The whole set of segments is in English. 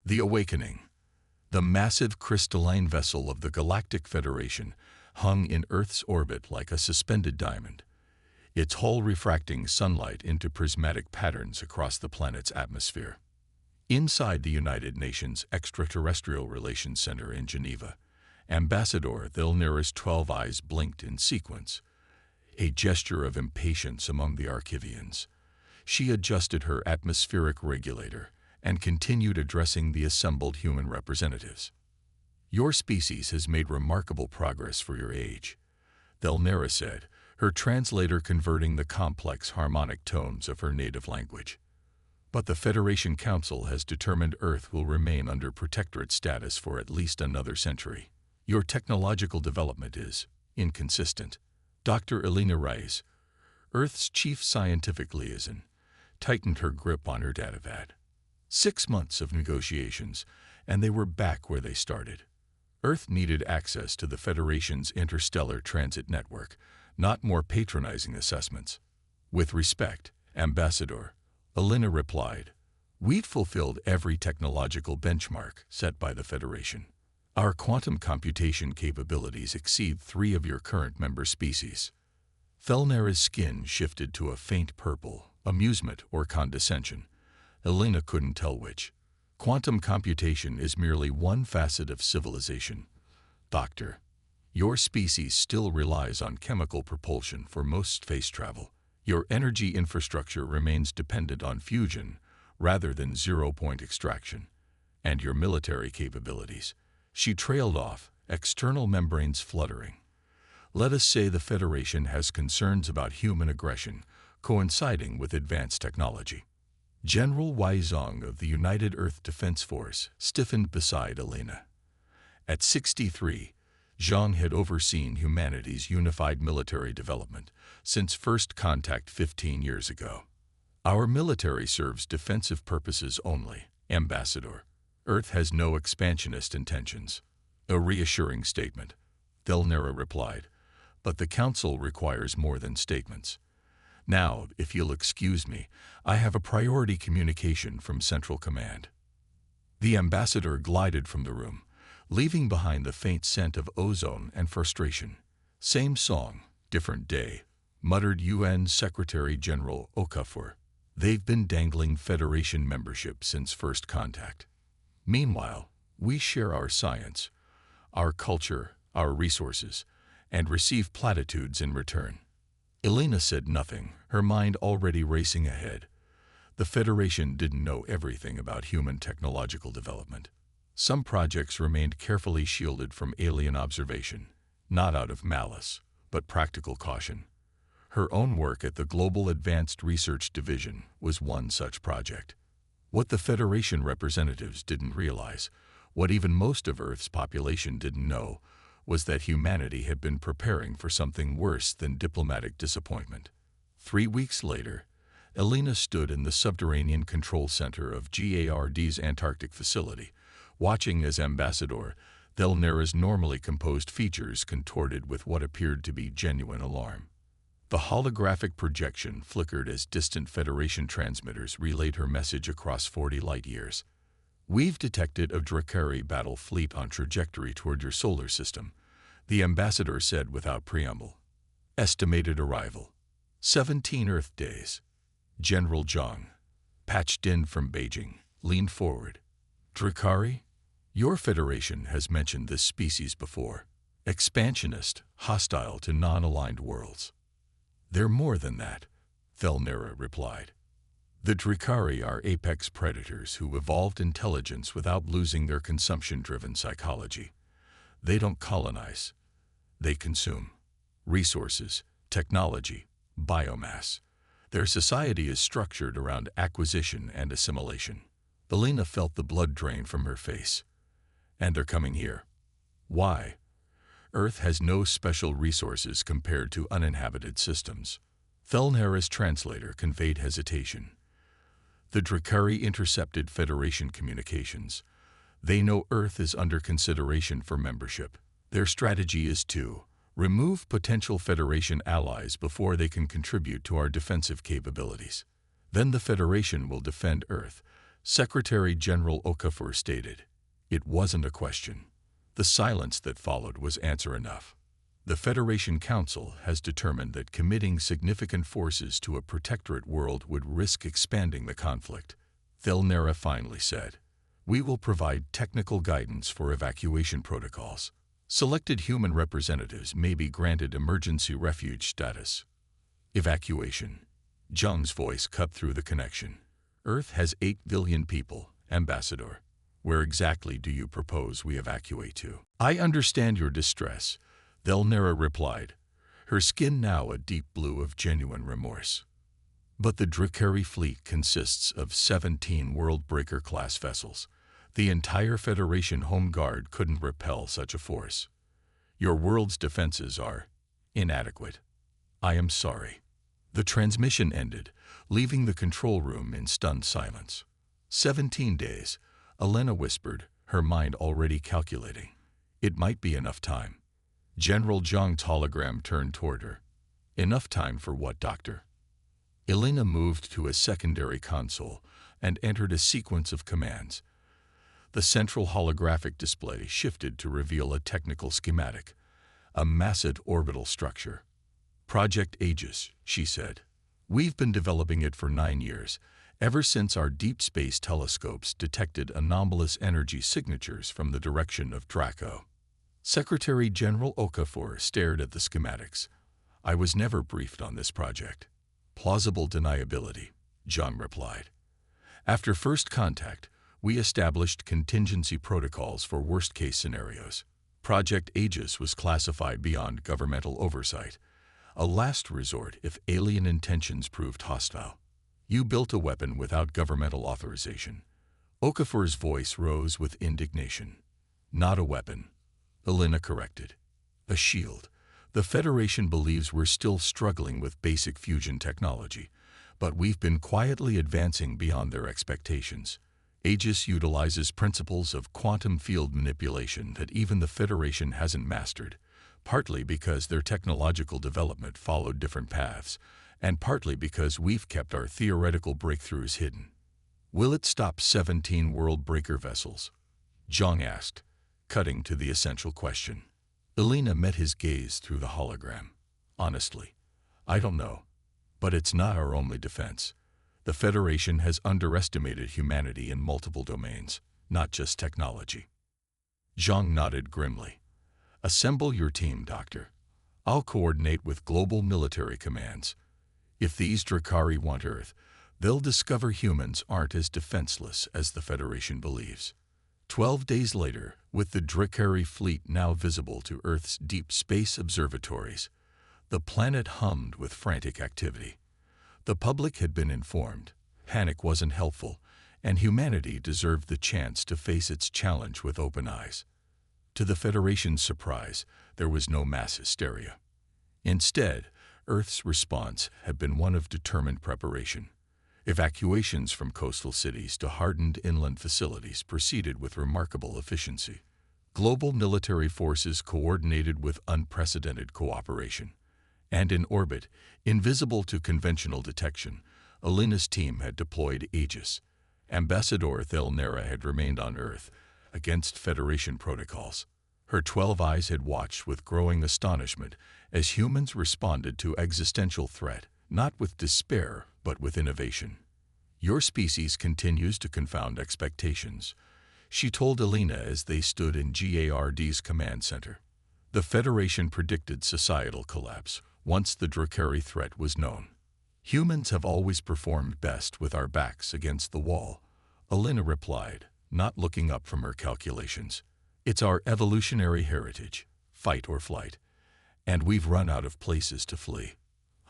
The Awakening. The massive crystalline vessel of the Galactic Federation hung in Earth's orbit like a suspended diamond, its hull refracting sunlight into prismatic patterns across the planet's atmosphere. Inside the United Nations Extraterrestrial Relations Center in Geneva, Ambassador Thilnera's 12 eyes blinked in sequence, a gesture of impatience among the Archivians. She adjusted her atmospheric regulator and continued addressing the assembled human representatives. "Your species has made remarkable progress for your age," Thilnera said, her translator converting the complex harmonic tones of her native language. "But the Federation Council has determined Earth will remain under protectorate status for at least another century. Your technological development is inconsistent." Dr. Elena Rice, Earth's chief scientific liaison, tightened her grip on her datapad. 6 months of negotiations, and they were back where they started. Earth needed access to the Federation's interstellar transit network, not more patronizing assessments. "With respect, Ambassador," Elena replied, "we've fulfilled every technological benchmark set by the Federation. Our quantum computation capabilities exceed 3 of your current member species." Thilnera's skin shifted to a faint purple, amusement or condescension. Elena couldn't tell which. "Quantum computation is merely one facet of civilization, Doctor. Your species still relies on chemical propulsion for most space travel. Your energy infrastructure remains dependent on fusion rather than zero-point extraction. And your military capabilities." She trailed off, external membranes fluttering. "Let us say the Federation has concerns about human aggression coinciding with advanced technology." General Wei Zong of the United Earth Defense Force stiffened beside Elena. At 63, Zhang had overseen humanity's unified military development since first contact 15 years ago. "Our military serves defensive purposes only, Ambassador. Earth has no expansionist intentions." "A reassuring statement," Thilnera replied, "but the Council requires more than statements. Now, if you'll excuse me, I have a priority communication from Central Command." The ambassador glided from the room, leaving behind the faint scent of ozone and frustration. "Same song, different day," muttered UN Secretary-General Okafor. "They've been dangling Federation membership since first contact. Meanwhile, we share our science, our culture, our resources, and receive platitudes in return." Elena said nothing, her mind already racing ahead. The Federation didn't know everything about human technological development. Some projects remained carefully shielded from alien observation, not out of malice, but practical caution. Her own work at the Global Advanced Research Division was one such project. What the Federation representatives didn't realize, what even most of Earth's population didn't know, was that humanity had been preparing for something worse than diplomatic disappointment. 3 weeks later, Elena stood in the subterranean control center of GARD's Antarctic facility, watching as Ambassador Thilnera's normally composed features contorted with what appeared to be genuine alarm. The holographic projection flickered as distant Federation transmitters relayed her message across 40 light-years. "We've detected a Drakari battle fleet on trajectory toward your solar system," the ambassador said without preamble. "Estimated arrival: 17 Earth days." General Zhang, patched in from Beijing, leaned forward. "Drakari? Your Federation has mentioned this species before. Expansionist, hostile to non-aligned worlds." "They're more than that," Thilnera replied. "The Drakari are apex predators who evolved intelligence without losing their consumption-driven psychology. They don't colonize. They consume. Resources, technology, biomass. Their society is structured around acquisition and assimilation." Elena felt the blood drain from her face. "And they're coming here. Why? Earth has no special resources compared to uninhabited systems." Thilnera's translator conveyed hesitation. "The Drakari intercepted Federation communications. They know Earth is under consideration for membership. Their strategy is to remove potential Federation allies before they can contribute to our defensive capabilities. Then the Federation will defend Earth, Secretary General Okafor stated. It wasn't a question. The silence that followed was answer enough. The Federation Council has determined that committing significant forces to a protectorate world would risk expanding the conflict. Thilnera finally said, "We will provide technical guidance for evacuation protocols. Selected human representatives may be granted emergency refuge status." Evacuation. Zhang's voice cut through the connection. Earth has 8 billion people, Ambassador. Where exactly do you propose we evacuate to? I understand your distress, Thilnera replied, her skin now a deep blue of genuine remorse. But the Drakari fleet consists of 17 Worldbreaker-class vessels. The entire Federation Home Guard couldn't repel such a force. Your world's defenses are inadequate. I am sorry. The transmission ended, leaving the control room in stunned silence. 17 days, Elena whispered, her mind already calculating. It might be enough time. General Zhang's hologram turned toward her. Enough time for what, Doctor? Elena moved to a secondary console and entered a sequence of commands. The central holographic display shifted to reveal a technical schematic, a massive orbital structure. Project Aegis, she said. We've been developing it for 9 years, ever since our deep space telescopes detected anomalous energy signatures from the direction of Draco. Secretary General Okafor stared at the schematics. I was never briefed on this project. Plausible deniability, Zhang replied. After first contact, we established contingency protocols for worst-case scenarios. Project Aegis was classified beyond governmental oversight, a last resort if alien intentions proved hostile. You built a weapon without governmental authorization. Okafor's voice rose with indignation. Not a weapon, Elena corrected. A shield. The Federation believes we're still struggling with basic fusion technology, but we've been quietly advancing beyond their expectations. Aegis utilizes principles of quantum field manipulation that even the Federation hasn't mastered, partly because their technological development followed different paths, and partly because we've kept our theoretical breakthroughs hidden. Will it stop 17 Worldbreaker vessels? Zhang asked, cutting to the essential question. Elena met his gaze through the hologram. Honestly, I don't know. But it's not our only defense. The Federation has underestimated humanity in multiple domains, not just technology. Zhang nodded grimly. Assemble your team, Doctor. I'll coordinate with global military commands. If these Drakari want Earth, they'll discover humans aren't as defenseless as the Federation believes. 12 days later, with the Drakari fleet now visible to Earth's deep space observatories, the planet hummed with frantic activity. The public had been informed, panic wasn't helpful, and humanity deserved the chance to face its challenge with open eyes. To the Federation's surprise, there was no mass hysteria. Instead, Earth's response had been one of determined preparation. Evacuations from coastal cities to hardened inland facilities proceeded with remarkable efficiency. Global military forces coordinated with unprecedented cooperation. And in orbit, invisible to conventional detection, Elena's team had deployed Aegis. Ambassador Thilnera had remained on Earth, against Federation protocols. Her 12 eyes had watched with growing astonishment as humans responded to existential threat, not with despair, but with innovation. Your species continues to confound expectations, she told Elena as they stood in GARD's command center. The Federation predicted societal collapse once the Drakari threat was known. Humans have always performed best with our backs against the wall, Elena replied, not looking up from her calculations. It's our evolutionary heritage, fight or flight, and we've run out of places to flee.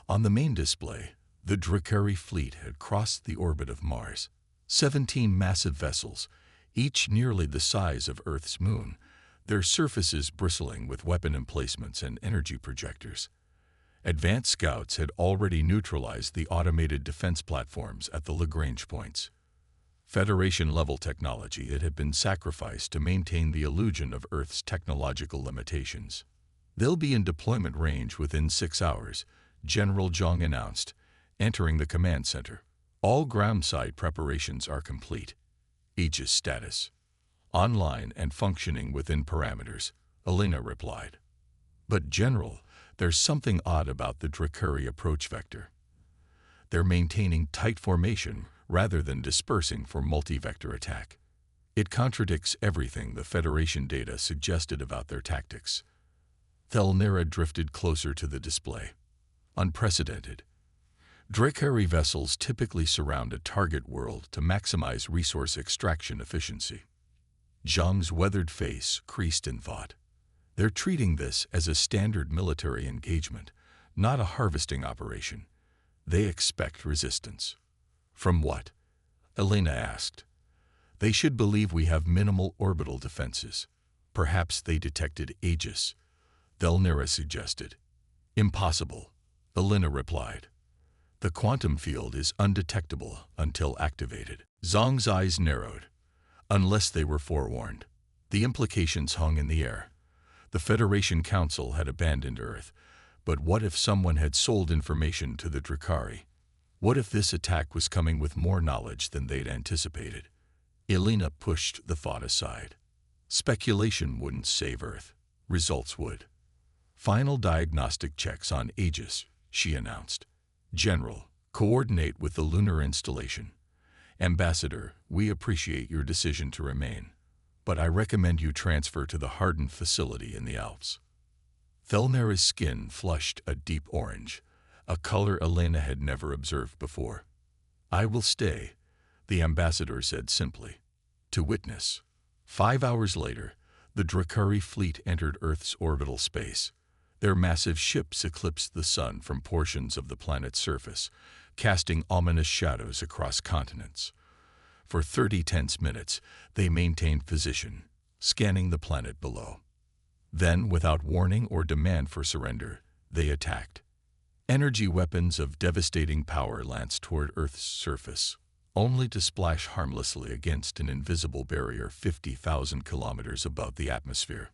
On the main display, the Drakari fleet had crossed the orbit of Mars. 17 massive vessels, each nearly the size of Earth's moon, their surfaces bristling with weapon emplacements and energy projectors. Advanced scouts had already neutralized the automated defense platforms at the Lagrange points. Federation-level technology, it had been sacrificed to maintain the illusion of Earth's technological limitations. They'll be in deployment range within 6 hours, General Zhang announced, entering the command center. All ground side preparations are complete. Aegis status. Online and functioning within parameters, Elena replied. But General, there's something odd about the Dracari approach vector. They're maintaining tight formation rather than dispersing for multi-vector attack. It contradicts everything the Federation data suggested about their tactics. Thelnera drifted closer to the display. Unprecedented. Dracari vessels typically surround a target world to maximize resource extraction efficiency. Zhang's weathered face creased in thought. They're treating this as a standard military engagement, not a harvesting operation. They expect resistance. From what? Elena asked. They should believe we have minimal orbital defenses. Perhaps they detected Aegis, Thelnera suggested. Impossible, Elena replied. The quantum field is undetectable until activated. Zhang's eyes narrowed. Unless they were forewarned. The implications hung in the air. The Federation Council had abandoned Earth, but what if someone had sold information to the Dracari? What if this attack was coming with more knowledge than they'd anticipated? Elena pushed the thought aside. Speculation wouldn't save Earth. Results would. Final diagnostic checks on Aegis, she announced. General, coordinate with the lunar installation. Ambassador, we appreciate your decision to remain, but I recommend you transfer to the hardened facility in the Alps. Thelnera's skin flushed a deep orange, a color Elena had never observed before. I will stay, the ambassador said simply. To witness. 5 hours later, the Dracari fleet entered Earth's orbital space. Their massive ships eclipsed the sun from portions of the planet's surface, casting ominous shadows across continents. For 30 tense minutes, they maintained position, scanning the planet below. Then, without warning or demand for surrender, they attacked. Energy weapons of devastating power lanced toward Earth's surface, only to splash harmlessly against an invisible barrier 50,000 kilometers above the atmosphere.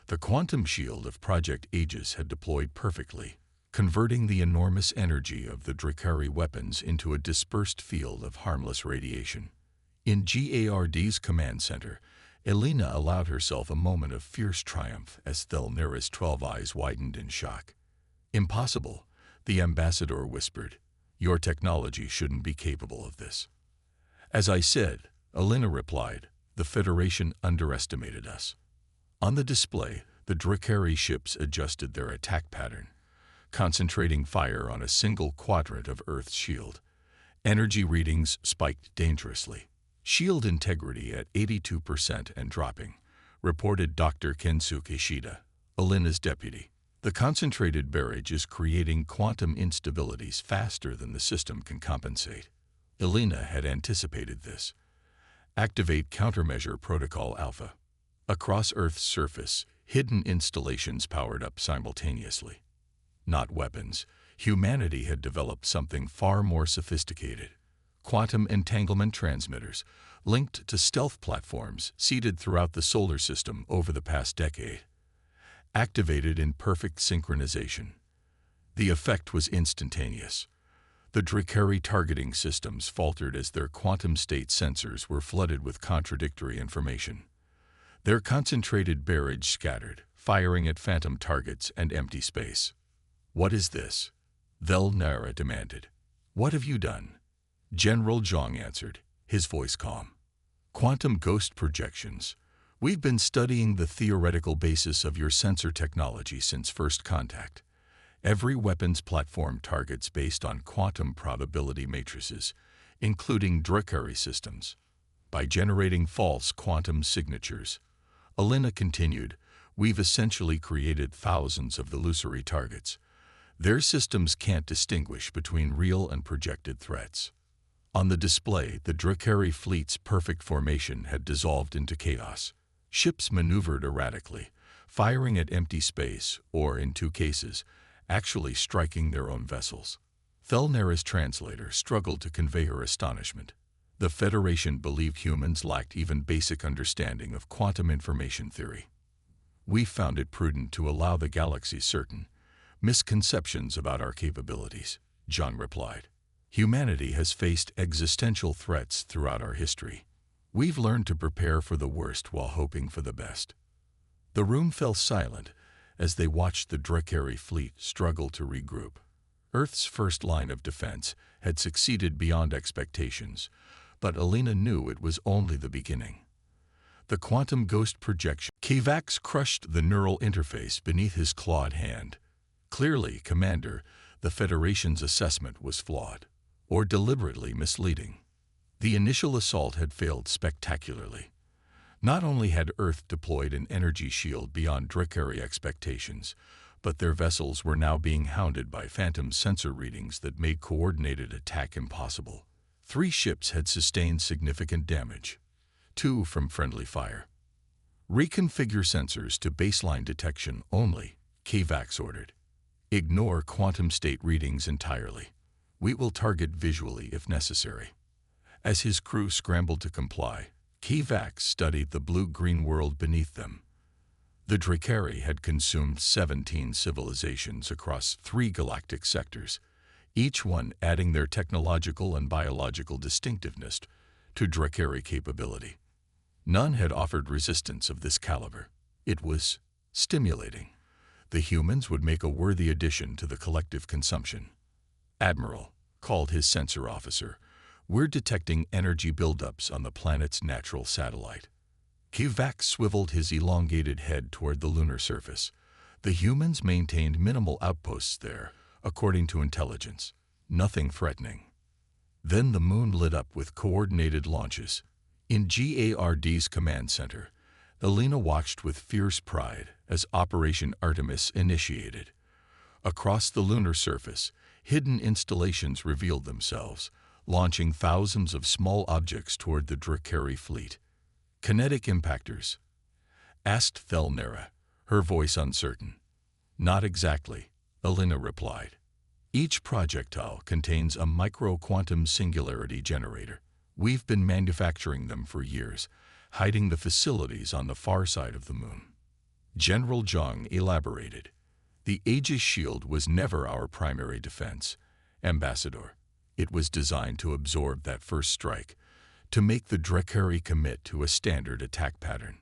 The quantum shield of Project Aegis had deployed perfectly, converting the enormous energy of the Dracari weapons into a dispersed field of harmless radiation. In GARD's command center, Elena allowed herself a moment of fierce triumph as Thelnera's 12 eyes widened in shock. Impossible, the ambassador whispered. Your technology shouldn't be capable of this. As I said, Elena replied, the Federation underestimated us. On the display, the Dracari ships adjusted their attack pattern, concentrating fire on a single quadrant of Earth's shield. Energy readings spiked dangerously. Shield integrity at 82% and dropping, reported Dr. Kensuke Ishida, Elena's deputy. The concentrated barrage is creating quantum instabilities faster than the system can compensate. Elena had anticipated this. Activate Countermeasure Protocol Alpha. Across Earth's surface, hidden installations powered up simultaneously. Not weapons, humanity had developed something far more sophisticated. Quantum entanglement transmitters, linked to stealth platforms seeded throughout the solar system over the past decade. Activated in perfect synchronization. The effect was instantaneous. The Dracari targeting systems faltered as their quantum state sensors were flooded with contradictory information. Their concentrated barrage scattered, firing at phantom targets and empty space. What is this? Thelnera demanded. What have you done? General Zhang answered, his voice calm. Quantum ghost projections. We've been studying the theoretical basis of your sensor technology since first contact. Every weapons platform targets based on quantum probability matrices, including Dracari systems. By generating false quantum signatures, Elena continued, we've essentially created thousands of illusory targets. Their systems can't distinguish between real and projected threats. On the display, the Dracari fleet's perfect formation had dissolved into chaos. Ships maneuvered erratically, firing at empty space, or, in 2 cases, actually striking their own vessels. Thelnera's translator struggled to convey her astonishment. The Federation believed humans lacked even basic understanding of quantum information theory. We found it prudent to allow the galaxy certain misconceptions about our capabilities, Zhang replied. Humanity has faced existential threats throughout our history. We've learned to prepare for the worst while hoping for the best. The room fell silent as they watched the Drakari fleet struggle to regroup. Earth's first line of defense had succeeded beyond expectations, but Alina knew it was only the beginning. The quantum ghost projection. Kavax crushed the neural interface beneath his clawed hand. Clearly, Commander, the Federation's assessment was flawed, or deliberately misleading. The initial assault had failed spectacularly. Not only had Earth deployed an energy shield beyond Drakari expectations, but their vessels were now being hounded by phantom sensor readings that made coordinated attack impossible. 3 ships had sustained significant damage, 2 from friendly fire. Reconfigure sensors to baseline detection only, Kavax ordered. Ignore quantum state readings entirely. We will target visually if necessary. As his crew scrambled to comply, Kavax studied the blue-green world beneath them. The Drakari had consumed 17 civilizations across 3 galactic sectors, each one adding their technological and biological distinctiveness to Drakari capability. None had offered resistance of this caliber. It was stimulating. The humans would make a worthy addition to the collective consumption. "Admiral," called his sensor officer, "we're detecting energy buildups on the planet's natural satellite." Kavax swiveled his elongated head toward the lunar surface. The humans maintained minimal outposts there, according to intelligence. Nothing threatening. Then the moon lit up with coordinated launches. In GARD's command center, Alina watched with fierce pride as Operation Artemis initiated. Across the lunar surface, hidden installations revealed themselves, launching thousands of small objects toward the Drakari fleet. "Kinetic impactors?" asked Thelnera, her voice uncertain. "Not exactly," Alina replied. "Each projectile contains a micro-quantum singularity generator. We've been manufacturing them for years, hiding the facilities on the far side of the moon." General Zhang elaborated. "The Aegis shield was never our primary defense, Ambassador. It was designed to absorb that first strike, to make the Drakari commit to a standard attack pattern."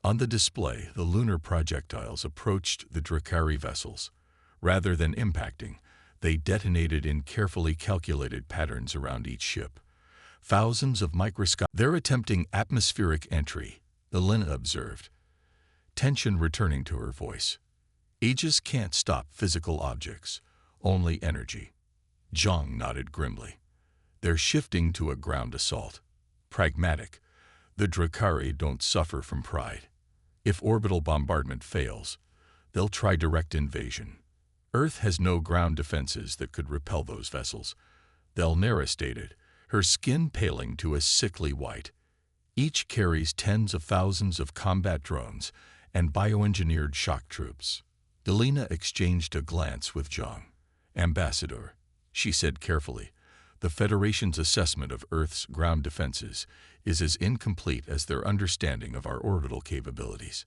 On the display, the lunar projectiles approached the Drakari vessels. Rather than impacting, they detonated in carefully calculated patterns around each ship. Thousands of microscopic. "They're attempting atmospheric entry," Alina observed, tension returning to her voice. "Aegis can't stop physical objects, only energy." Zhang nodded grimly. "They're shifting to a ground assault. Pragmatic. The Drakari don't suffer from pride. If orbital bombardment fails, they'll try direct invasion. Earth has no ground defenses that could repel those vessels," Thelnera stated, her skin paling to a sickly white. "Each carries tens of thousands of combat drones and bioengineered shock troops." Alina exchanged a glance with Zhang. "Ambassador," she said carefully, "the Federation's assessment of Earth's ground defenses is as incomplete as their understanding of our orbital capabilities."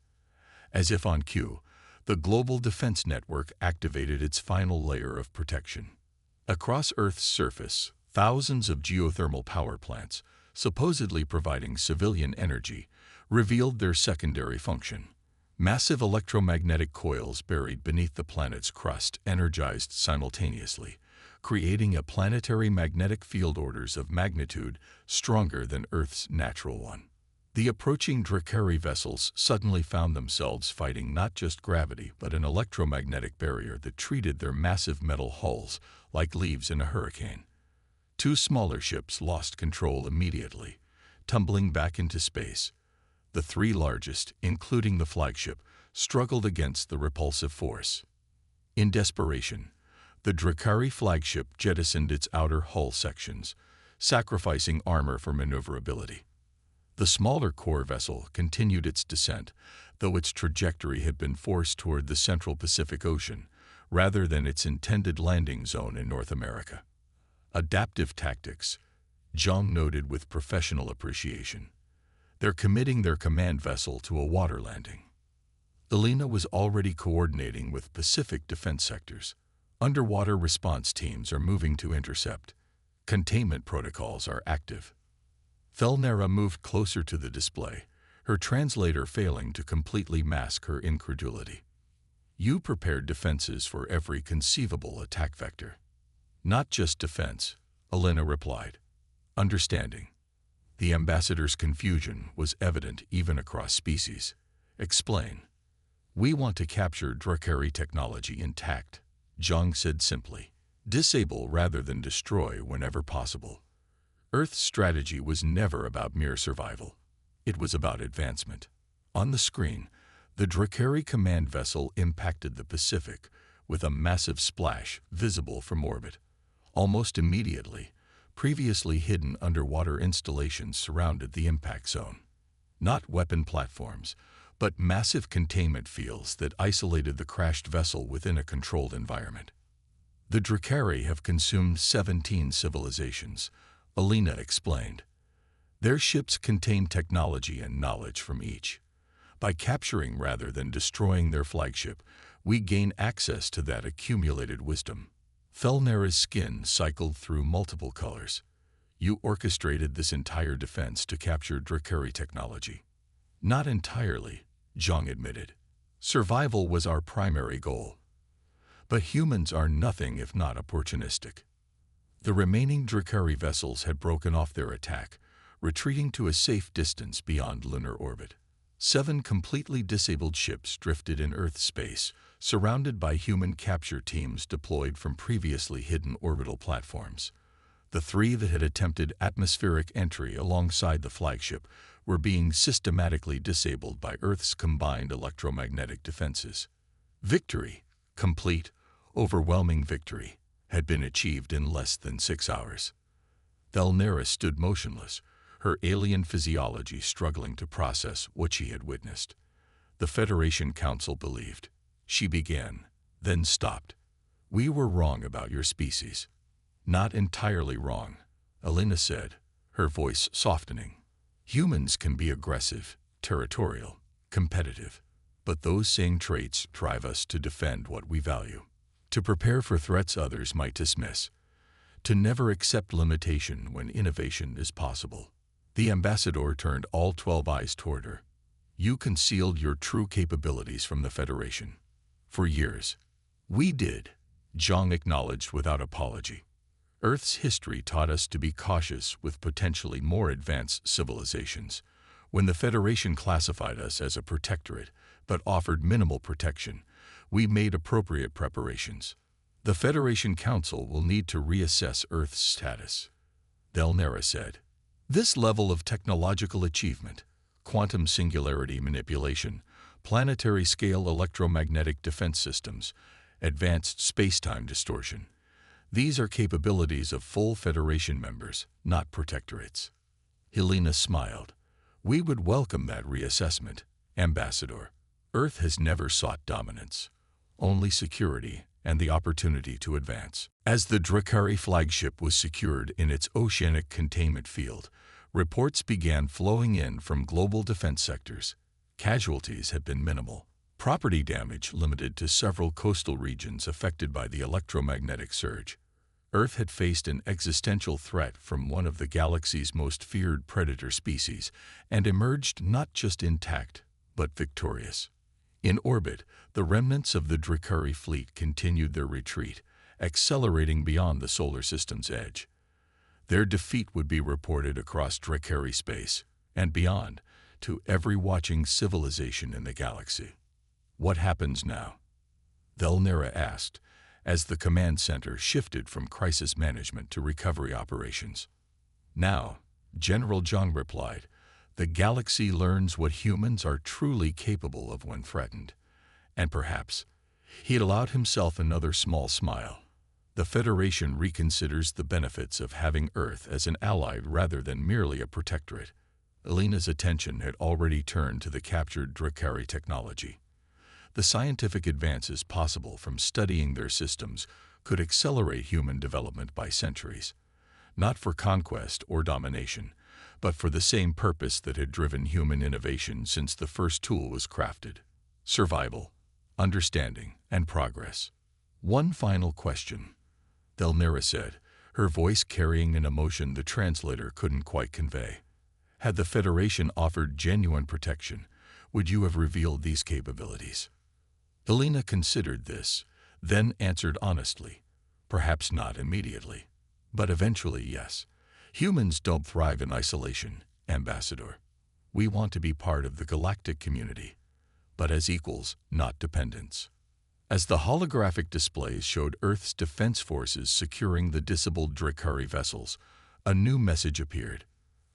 As if on cue, the global defense network activated its final layer of protection. Across Earth's surface, thousands of geothermal power plants, supposedly providing civilian energy, revealed their secondary function. Massive electromagnetic coils buried beneath the planet's crust energized simultaneously, creating a planetary magnetic field orders of magnitude stronger than Earth's natural one. The approaching Drakari vessels suddenly found themselves fighting not just gravity but an electromagnetic barrier that treated their massive metal hulls like leaves in a hurricane. 2 smaller ships lost control immediately, tumbling back into space. The 3 largest, including the flagship, struggled against the repulsive force. In desperation, the Drakari flagship jettisoned its outer hull sections, sacrificing armor for maneuverability. The smaller core vessel continued its descent, though its trajectory had been forced toward the central Pacific Ocean, rather than its intended landing zone in North America. "Adaptive tactics," Zhang noted with professional appreciation. "They're committing their command vessel to a water landing." Alina was already coordinating with Pacific defense sectors. Underwater response teams are moving to intercept. Containment protocols are active. Thelnera moved closer to the display, her translator failing to completely mask her incredulity. You prepared defenses for every conceivable attack vector. Not just defense, Elena replied. Understanding. The ambassador's confusion was evident even across species. Explain. We want to capture Drakari technology intact, Zhang said simply. Disable rather than destroy whenever possible. Earth's strategy was never about mere survival. It was about advancement. On the screen, the Drakari command vessel impacted the Pacific with a massive splash visible from orbit. Almost immediately, previously hidden underwater installations surrounded the impact zone. Not weapon platforms, but massive containment fields that isolated the crashed vessel within a controlled environment. The Drakari have consumed 17 civilizations, Elena explained. Their ships contain technology and knowledge from each. By capturing rather than destroying their flagship, we gain access to that accumulated wisdom. Thelnera's skin cycled through multiple colors. You orchestrated this entire defense to capture Drakari technology. Not entirely, Zhang admitted. Survival was our primary goal. But humans are nothing if not opportunistic. The remaining Drakari vessels had broken off their attack, retreating to a safe distance beyond lunar orbit. 7 completely disabled ships drifted in Earth space, surrounded by human capture teams deployed from previously hidden orbital platforms. The 3 that had attempted atmospheric entry alongside the flagship were being systematically disabled by Earth's combined electromagnetic defenses. Victory, complete, overwhelming victory, had been achieved in less than 6 hours. Thelnera stood motionless, her alien physiology struggling to process what she had witnessed. The Federation Council believed. She began, then stopped. We were wrong about your species. Not entirely wrong, Elena said, her voice softening. Humans can be aggressive, territorial, competitive, but those same traits drive us to defend what we value, to prepare for threats others might dismiss, to never accept limitation when innovation is possible. The ambassador turned all 12 eyes toward her. You concealed your true capabilities from the Federation. For years. We did, Zhang acknowledged without apology. Earth's history taught us to be cautious with potentially more advanced civilizations. When the Federation classified us as a protectorate, but offered minimal protection, we made appropriate preparations. The Federation Council will need to reassess Earth's status, Thelnera said. This level of technological achievement, quantum singularity manipulation, planetary-scale electromagnetic defense systems, advanced space-time distortion, these are capabilities of full Federation members, not protectorates. Helena smiled. We would welcome that reassessment, Ambassador. Earth has never sought dominance, only security and the opportunity to advance. As the Drakari flagship was secured in its oceanic containment field, reports began flowing in from global defense sectors. Casualties had been minimal. Property damage limited to several coastal regions affected by the electromagnetic surge. Earth had faced an existential threat from one of the galaxy's most feared predator species and emerged not just intact, but victorious. In orbit, the remnants of the Drakari fleet continued their retreat, accelerating beyond the solar system's edge. Their defeat would be reported across Drakari space and beyond to every watching civilization in the galaxy. What happens now? Thelnera asked, as the command center shifted from crisis management to recovery operations. Now, General Zhang replied, the galaxy learns what humans are truly capable of when threatened. And perhaps, he allowed himself another small smile. The Federation reconsiders the benefits of having Earth as an ally rather than merely a protectorate. Elena's attention had already turned to the captured Drakari technology. The scientific advances possible from studying their systems could accelerate human development by centuries, not for conquest or domination, but for the same purpose that had driven human innovation since the first tool was crafted: survival, understanding, and progress. One final question, Thelnera said, her voice carrying an emotion the translator couldn't quite convey. Had the Federation offered genuine protection, would you have revealed these capabilities? Elena considered this, then answered honestly. Perhaps not immediately, but eventually yes. Humans don't thrive in isolation, Ambassador. We want to be part of the galactic community, but as equals, not dependents. As the holographic displays showed Earth's defense forces securing the disabled Drakari vessels, a new message appeared.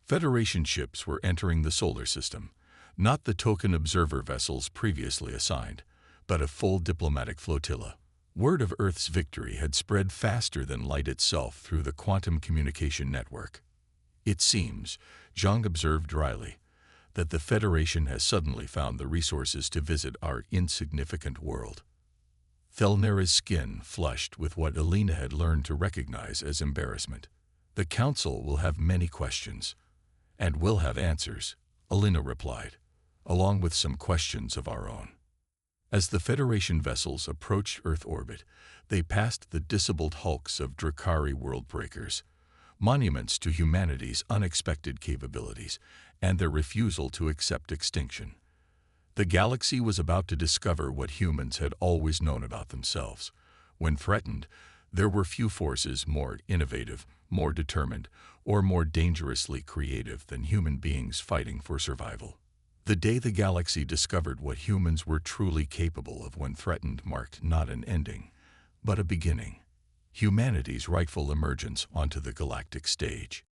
Federation ships were entering the solar system, not the token observer vessels previously assigned, but a full diplomatic flotilla. Word of Earth's victory had spread faster than light itself through the quantum communication network. It seems, Zhang observed dryly, that the Federation has suddenly found the resources to visit our insignificant world. Thelnera's skin flushed with what Elena had learned to recognize as embarrassment. The Council will have many questions, and we'll have answers, Elena replied, along with some questions of our own. As the Federation vessels approached Earth orbit, they passed the disabled hulks of Drakari world-breakers, monuments to humanity's unexpected capabilities and their refusal to accept extinction. The galaxy was about to discover what humans had always known about themselves. When threatened, there were few forces more innovative, more determined, or more dangerously creative than human beings fighting for survival. The day the galaxy discovered what humans were truly capable of when threatened marked not an ending, but a beginning. Humanity's rightful emergence onto the galactic stage.